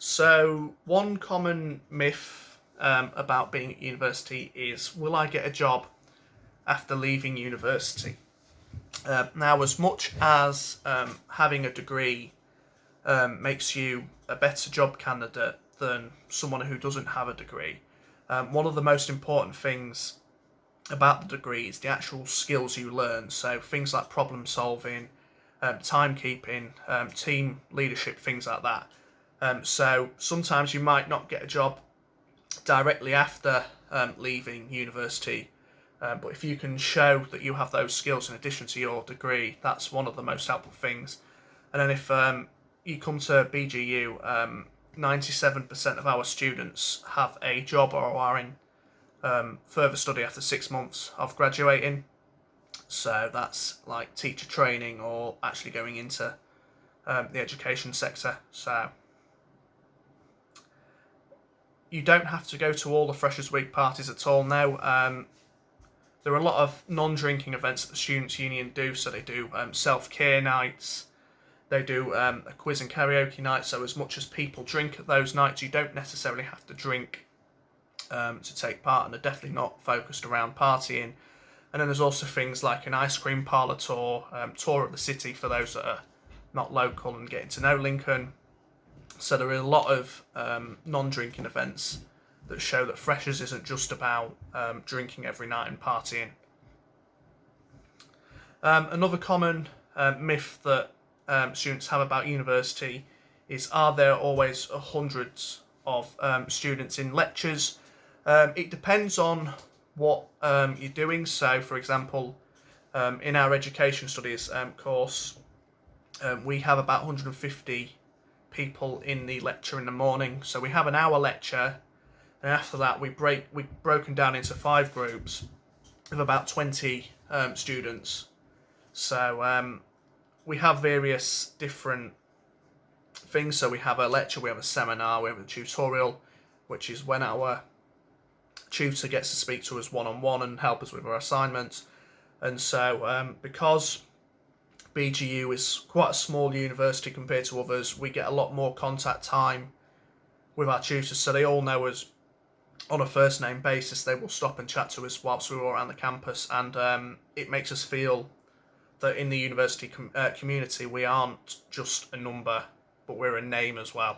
So, one common myth about being at university is, will I get a job after leaving university? Now, as much as having a degree makes you a better job candidate than someone who doesn't have a degree, one of the most important things about the degree is the actual skills you learn. So, things like problem solving, timekeeping, team leadership, things like that. So sometimes you might not get a job directly after leaving university, but if you can show that you have those skills in addition to your degree, that's one of the most helpful things. And then if you come to BGU, 97% of our students have a job or are in further study after 6 months of graduating. So that's like teacher training or actually going into the education sector. So you don't have to go to all the Freshers' Week parties at all now. There are a lot of non-drinking events that the Students' Union do. So they do self-care nights, they do a quiz and karaoke night. So as much as people drink at those nights, you don't necessarily have to drink to take part, and they're definitely not focused around partying. And then there's also things like an ice cream parlour tour, tour of the city for those that are not local and getting to know Lincoln. So there are a lot of non-drinking events that show that Freshers isn't just about drinking every night and partying. Another common myth that students have about university is, are there always hundreds of students in lectures? It depends on what you're doing. So, for example, in our education studies course, we have about 150 people in the lecture in the morning. So we have an hour lecture, and after that we've broken down into 5 groups of about 20 students. So we have various different things. So we have a lecture, we have a seminar, we have a tutorial, which is when our tutor gets to speak to us one-on-one and help us with our assignments. And so because BGU is quite a small university compared to others, we get a lot more contact time with our tutors, so they all know us on a first name basis. They will stop and chat to us whilst we're all around the campus, and it makes us feel that in the university community we aren't just a number, but we're a name as well.